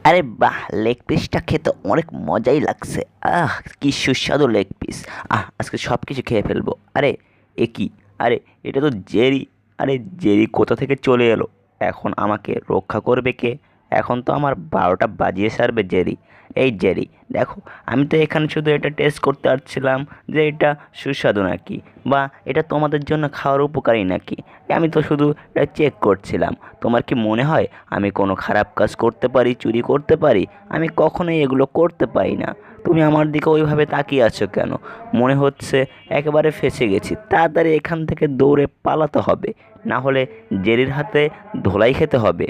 আরে বাহ! লেগ পিসটা খেতে অনেক মজাই লাগছে। কি সুস্বাদু লেগ পিস। আজকে সব কিছু খেয়ে ফেলবো। আরে এ কি? আরে এটা তো জেরি। আরে জেরি কোথা থেকে চলে এলো? এখন আমাকে রক্ষা করবে কে? এখন তো আমার ১২টা বাজিয়ে ছাড়বে জেরি। এই জেরি, দেখো, আমি তো এখানে শুধু এটা টেস্ট করতে আসছিলাম যে এটা সুস্বাদু নাকি, বা এটা তোমাদের জন্য খাওয়ার উপকারী নাকি। আমি তো শুধু এটা চেক করছিলাম। তোমার কি মনে হয় আমি কোনো খারাপ কাজ করতে পারি, চুরি করতে পারি? আমি কখনোই এগুলো করতে পারি না। তুমি আমার দিকে ওইভাবে তাকিয়ে আছো কেন? মনে হচ্ছে একেবারে ফেঁসে গেছি। তাড়াতাড়ি এখান থেকে দৌড়ে পালাতে হবে, না হলে জেরির হাতে ধোলাই খেতে হবে।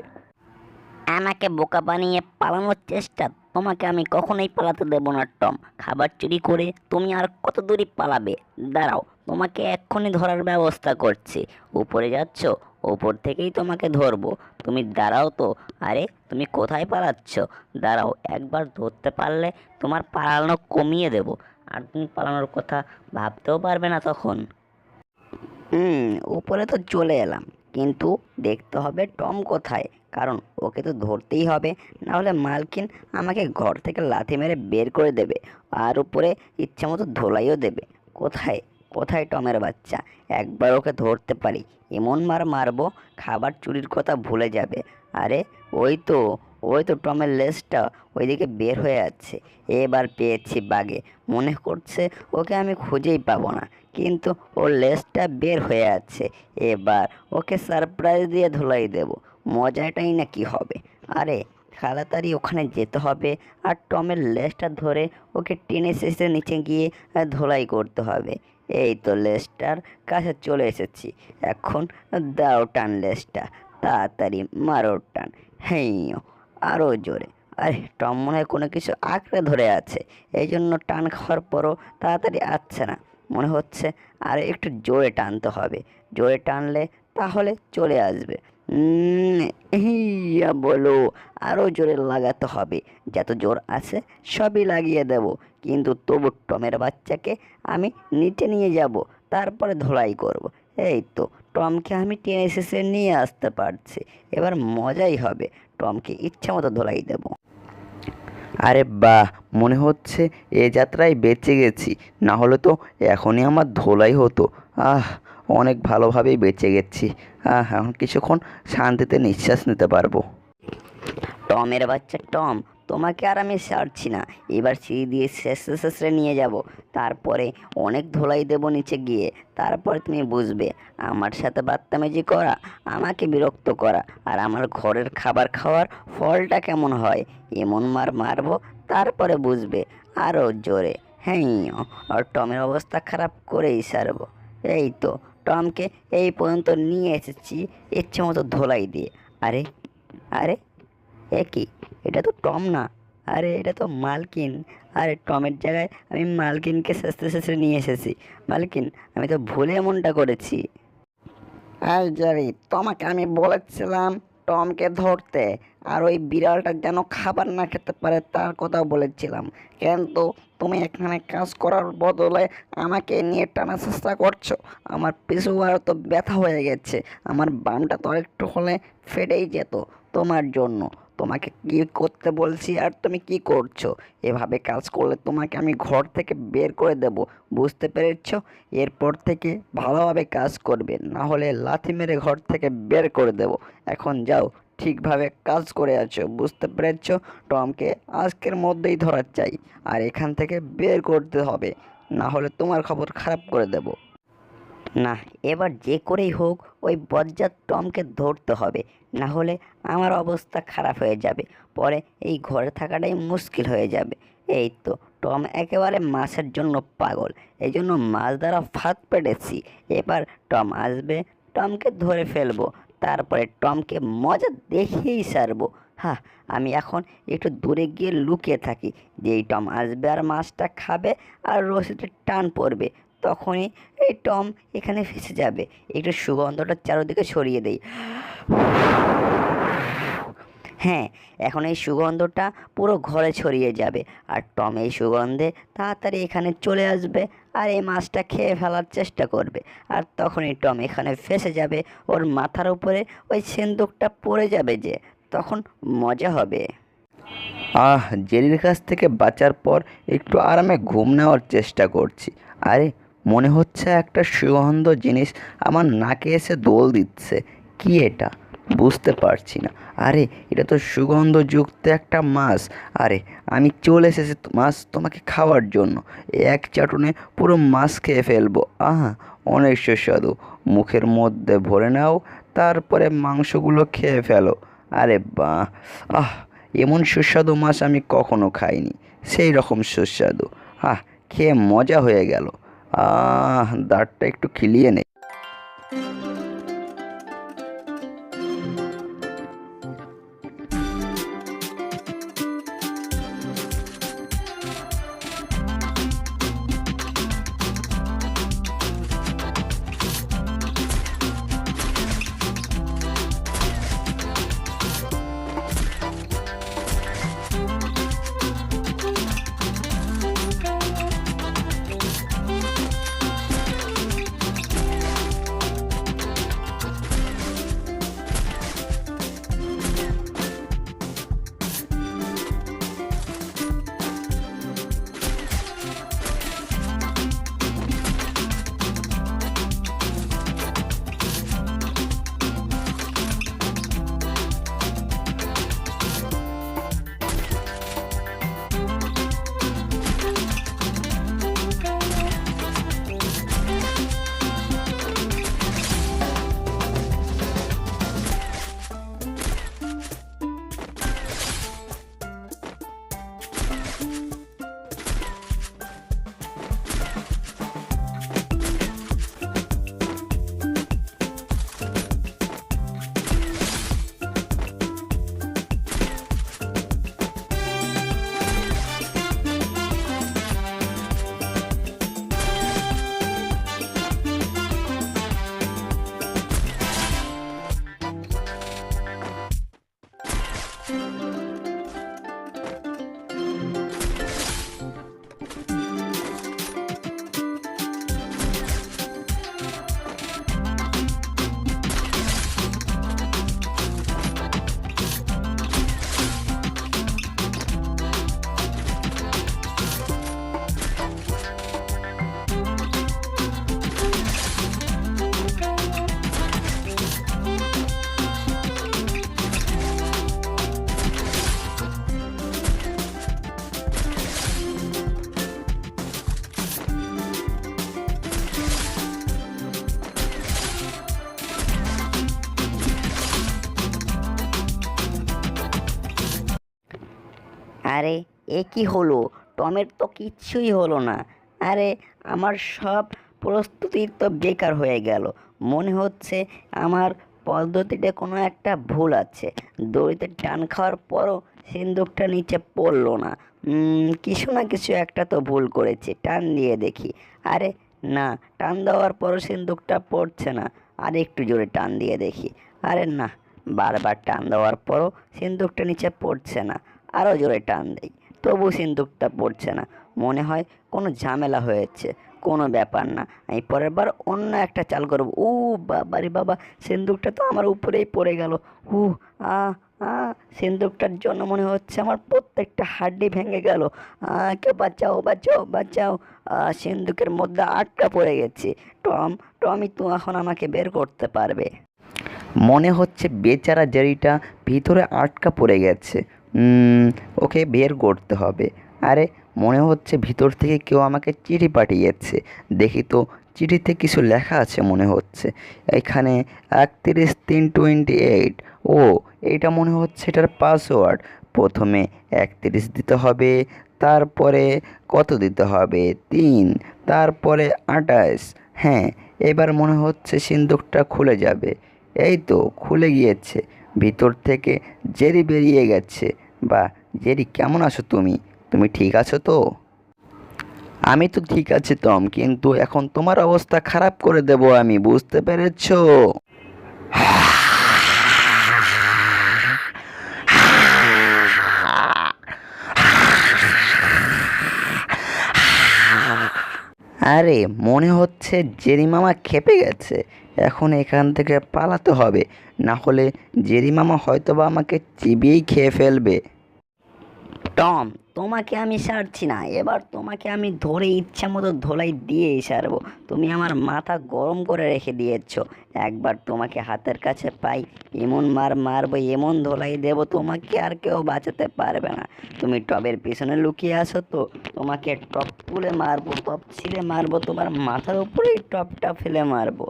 আমাকে বোকা বানিয়ে পালানোর চেষ্টা, তোমাকে আমি কখনোই পালাতে দেব না টম। খাবার চুরি করে তুমি আর কত দূরই পালাবে? দাঁড়াও, তোমাকে এক্ষুনি ধরার ব্যবস্থা করছি। উপরে যাচ্ছ, ওপর থেকেই তোমাকে ধরবো। তুমি দাঁড়াও তো। আরে তুমি কোথায় পালাচ্ছ? দাঁড়াও, একবার ধরতে পারলে তোমার পালানো কমিয়ে দেব। আর তুমি পালানোর কথা ভাবতেও পারবে না তখন। হুম, উপরে তো চলে এলাম, কিন্তু দেখতে হবে টম কোথায়। কারণ ওকে তো ধরতেই হবে, না হলে মালকিন আমাকে ঘর থেকে লাথি মেরে বের করে দেবে। আর উপরে ইচ্ছে মতো ধোলাইও দেবে। কোথায়, কোথায় টমের বাচ্চা? একবার ওকে ধরতে পারি, এমন মার মারবো খাবার চুরির কথা ভুলে যাবে। আরে ওই তো, ওই তো টমের লেজটা ওইদিকে বের হয়ে যাচ্ছে। এবার পেয়েছি বাগে। মনে করছে ওকে আমি খুঁজেই পাবো না, কিন্তু ওর লেজটা বের হয়ে আছে। এবার ওকে সারপ্রাইজ দিয়ে ধুলাই দেব। মজাটাই না কি হবে। আরে তাড়াতাড়ি ওখানে যেতে হবে, আর টমের লেজটা ধরে ওকে টেনে শেষে নিচে গিয়ে ধোলাই করতে হবে। এই তো লেজটার কাছে চলে এসেছি। এখন দাও টান লেজটা, তাড়াতাড়ি মারো টান। হেই, আরও জোরে। আরে টম মনে হয় কোনো কিছু আঁকড়ে ধরে আছে, এই জন্য টান খাওয়ার পরও তাড়াতাড়ি আসছে না। মনে হচ্ছে আর একটু জোরে টানতে হবে। জোরে টানলে তাহলে চলে আসবে। উম, হিয়া বলো। আরও জোরে লাগাতে হবে। যত জোর আছে সবই লাগিয়ে দেব, কিন্তু তবু টমের বাচ্চাকে আমি নিচে নিয়ে যাব, তারপরে ধোলাই করব। এই তো, টমকে আমি টেনে শেষে নিয়ে আসতে পারছি। এবার মজাই হবে। টমকে ইচ্ছে মতো ধোলাই দেব। আরে বাহ! মনে হচ্ছে এ যাত্রায় বেঁচে গেছি। না হলে তো এখনই আমার ধোলাই হতো। আহ! অনেক ভালোভাবেই বেঁচে গেছি। এখন কিছুক্ষণ শান্তিতে নিঃশ্বাস নিতে পারবো। টমের বাচ্চা টম, তোমাকে আর আমি ছাড়ছি না। এবার সিঁড়ি দিয়ে শেষে শেষে নিয়ে যাব, তারপরে অনেক ধোলাই দেব নিচে গিয়ে। তারপরে তুমি বুঝবে আমার সাথে বাত্তামেজি করা, আমাকে বিরক্ত করা, আর আমার ঘরের খাবার খাওয়ার ফলটা কেমন হয়। এমন মার মারবো, তারপরে বুঝবে আরও জোরে। হ্যাঁ, আর টমের অবস্থা খারাপ করেই সারবো। এই তো, টমকে এই পর্যন্ত নিয়ে এসেছি ইচ্ছে মতো ধোলাই দিয়ে। আরে, আরে, এ কি? এটা তো টম না। আরে এটা তো মালকিন। আরে টমের জায়গায় আমি মালকিনকে শেষে শেষে নিয়ে এসেছি। মালকিন, আমি তো ভুলে এমনটা করেছি। এই জেরি, তোমাকে আমি বলেছিলাম টমকে ধরতে, আর ওই বিড়ালটা যেন খাবার না খেতে পারে তার কথাও বলেছিলাম, কিন্তু তুমি এখানে কাজ করার বদলে আমাকে নিয়ে টানার চেষ্টা করছো। আমার পিছু আর তো ব্যথা হয়ে গেছে, আমার বামটা তো একটু হলে ফেটেই যেত তোমার জন্য। তোমাকে কি করতে বলছি আর তুমি কি করছো? এভাবে কাজ করলে তোমাকে আমি ঘর থেকে বের করে দেব, বুঝতে পেরেছো? এরপর থেকে ভালোভাবে কাজ করবে, না হলে লাথি মেরে ঘর থেকে বের করে দেব। এখন যাও, ঠিকভাবে কাজ করে আছো, বুঝতে পেরেছো? টমকে আজকের মধ্যেই ধরা চাই, আর এখান থেকে বের করতে হবে, না হলে তোমার খবর খারাপ করে দেব। না, এবার যে করেই হোক ওই বজ্জাত টমকে ধরতে হবে, না হলে আমার অবস্থা খারাপ হয়ে যাবে। পরে এই ঘরে থাকাটাই মুশকিল হয়ে যাবে। এই তো, টম একেবারে মাছের জন্য পাগল, এই জন্য মাছ দ্বারা ফাঁদ পেতেছি। এবার টম আসবে, টমকে ধরে ফেলবো, তারপরে টমকে মজা দেখিয়েই সারবো। হ্যাঁ, আমি এখন একটু দূরে গিয়ে লুকিয়ে থাকি। যেই টম আসবে আর মাছটা খাবে আর রশিতে টান পড়বে, তখনই এই টম এখানে ফেঁসে যাবে। একটু সুগন্ধটা চারদিকে ছড়িয়ে দেই। হ্যাঁ, এখন এই সুগন্ধটা পুরো ঘরে ছড়িয়ে যাবে, আর টম এই সুগন্ধে তাড়াতাড়ি এখানে চলে আসবে, আর এই মাছটা খেয়ে ফেলার চেষ্টা করবে। আর তখনই টম এখানে ফেঁসে যাবে, ওর মাথার উপরে ওই সিন্দুকটা পড়ে যাবে যে, তখন মজা হবে। জেরির কাছ থেকে বাঁচার পর একটু আরামে ঘুম নেওয়ার চেষ্টা করছি। আরে মনে হচ্ছে একটা সুগন্ধ জিনিস আমার নাকে এসে দোল দিচ্ছে। কি এটা? বুঝতে পারছি না। আরে এটা তো সুগন্ধযুক্ত একটা মাছ। আরে আমি চলে এসেছি মাছ তোমাকে খাওয়ার জন্য। এক চাটুনে পুরো মাছ খেয়ে ফেলবো। অনেক সুস্বাদু। মুখের মধ্যে ভরে নাও, তারপরে মাংসগুলো খেয়ে ফেলো। আরে বাহ! আহ এমন সুস্বাদু মাছ আমি কখনো খাইনি। সেই রকম সুস্বাদু। খেয়ে মজা হয়ে গেল। দাঁতটা একটু খিলিয়ে নেই। আরে এ কি হলো? টমের তো কিচ্ছুই হলো না। আরে আমার সব প্রস্তুতি তো বেকার হয়ে গেল। মনে হচ্ছে আমার পদ্ধতিতে কোনো একটা ভুল আছে। দড়িতে টান খাওয়ার পরও সিন্দুকটা নিচে পড়লো না। কিছু না কিছু একটা তো ভুল করেছি। টান দিয়ে দেখি। আরে না, টান দেওয়ার পরও সিন্দুকটা পড়ছে না। আর একটু জোরে টান দিয়ে দেখি। আরে না, বারবার টান দেওয়ার পরও সিন্দুকটা নিচে পড়ছে না। আরও জোরে টান দেই, তবু সিন্দুকটা পড়ছে না। মনে হয় কোনো ঝামেলা হয়েছে। কোনো ব্যাপার না, আমি পরের বার অন্য একটা চাল করব। বাবারে বাবা, সিন্দুকটা তো আমার উপরেই পড়ে গেল। উ আ আ সিন্দুকটার জন্য মনে হচ্ছে আমার প্রত্যেকটা হাড্ডি ভেঙে গেল। কেউ বাঁচাও, বাঁচাও, বাঁচাও! সিন্দুকের মধ্যে আটকা পড়ে গেছি। টম, টমি তো এখন আমাকে বের করতে পারবে। মনে হচ্ছে বেচারা জেরিটা ভিতরে আটকা পড়ে গেছে। ওকে বের করতে হবে। আরে মনে হচ্ছে ভিতর থেকে কেউ আমাকে চিঠি পাঠিয়েছে। দেখি তো, চিঠিতে কিছু লেখা আছে মনে হচ্ছে। এখানে 31/3/28। ও, এইটা মনে হচ্ছে এটার পাসওয়ার্ড। প্রথমে 31 দিতে হবে, তারপরে কত দিতে হবে? 3, তারপরে 28। হ্যাঁ, এবার মনে হচ্ছে সিন্দুকটা খুলে যাবে। এই তো খুলে গিয়েছে। ভিতর থেকে জেরি বেরিয়ে গেছে। বাহ! জেরি, কেমন আছো তুমি? তুমি ঠিক আছো তো? আমি তো ঠিক আছি টম, কিন্তু এখন তোমার অবস্থা খারাপ করে দেব আমি, বুঝতে পেরেছো? আরে মনে হচ্ছে জেরি মামা ক্ষেপে গেছে। এখন এখান থেকে পালাতে হবে, না হলে জেরি মামা হয়তোবা আমাকে চিবিয়েই খেয়ে ফেলবে। টম, তোমাকে আমি ছাড়ছি না। এবার তোমাকে আমি ধরে ইচ্ছা মতো ধোলাই দিয়েই ছাড়বো। তুমি আমার মাথা গরম করে রেখে দিয়েছো। একবার তোমাকে হাতের কাছে পাই, এমন মারবো, এমন ধোলাই দেবো, তোমাকে আর কেউ বাঁচাতে পারবে না। তুমি টবের পিছনে লুকিয়ে আছো তো, তোমাকে টপ তুলে মারবো, টপ ছিঁড়ে মারবো, তোমার মাথার উপরেই টপটা ফেলে মারবো।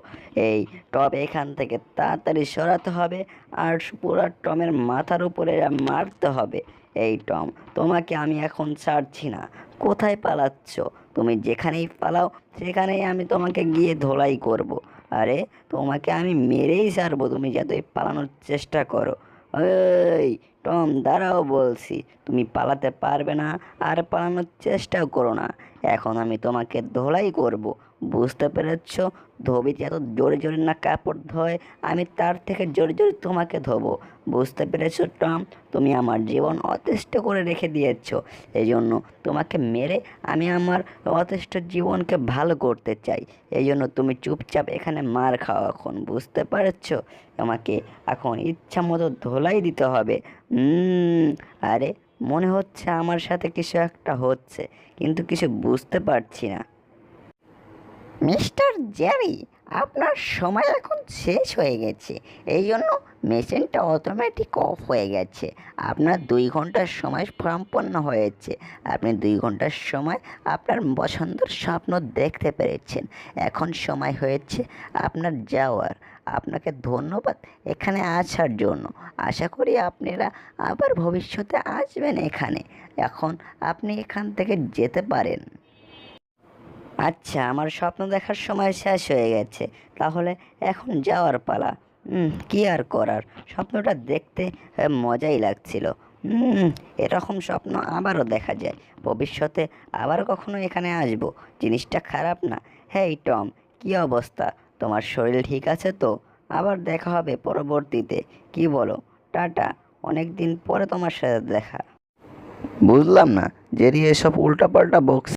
এই টব এখান থেকে তাড়াতাড়ি সরাতে হবে, আর পুরো টমের মাথার উপরে মারতে হবে। এই টম, তোমাকে আমি এখন ছাড়ছি না। কোথায় পালাচ্ছ? তুমি যেখানেই পালাও সেখানেই আমি তোমাকে গিয়ে ধোলাই করব। আরে, তোমাকে আমি মেরেই ছাড়বো তুমি যতই পালানোর চেষ্টা করো। এই টম, দাঁড়াও বলছি। তুমি পালাতে পারবে না, আর পালানোর চেষ্টাও করো না। এখন আমি তোমাকে ধোলাই করব, বুঝতে পেরেছ? ধোবি যত জোরে জোরে না কাপড় ধোয়, আমি তার থেকে জোরে জোরে তোমাকে ধোবো। বুঝতে পেরেছো টম? তুমি আমার জীবন অতিষ্ঠ করে রেখে দিয়েছো। এই জন্য তোমাকে মেরে আমি আমার অতিষ্ঠ জীবনকে ভালো করতে চাই। এই জন্য তুমি চুপচাপ এখানে মার খাও এখন, বুঝতে পারছো? আমাকে এখন ইচ্ছা মতো ধোলাই দিতে হবে। আরে, মনে হচ্ছে আমার সাথে কিছু একটা হচ্ছে, কিন্তু কিছু বুঝতে পারছি না। মিস্টার জেরি, আপনার সময় এখন শেষ হয়ে গেছে। এই জন্য মেশিনটা অটোমেটিক অফ হয়ে গেছে। আপনার 2 ঘন্টার সময় সম্পন্ন হয়েছে। আপনি 2 ঘন্টার সময় আপনার পছন্দের স্বপ্ন দেখতে পেরেছেন। এখন সময় হয়েছে আপনার যাওয়ার। আপনাকে ধন্যবাদ এখানে আসার জন্য। আশা করি আপনারা আবার ভবিষ্যতে আসবেন এখানে। এখন আপনি এখান থেকে যেতে পারেন। আচ্ছা, আমার স্বপ্ন দেখার সময় শেষ হয়ে গেছে, তাহলে এখন যাওয়ার পালা। কি আর করার, স্বপ্নটা দেখতে মজাই লাগছিল। হুম, এরকম স্বপ্ন আবারও দেখা যায়। ভবিষ্যতে আবার কখনো এখানে আসবো, জিনিসটা খারাপ না। হেই টম, কি অবস্থা? তোমার শরীর ঠিক আছে তো? আবার দেখা হবে পরবর্তীতে, কি বলো? টাটা, অনেক দিন পরে তোমার সাথে দেখা। বুঝলাম না, জেরি এসব উল্টাপাল্টা বকছে।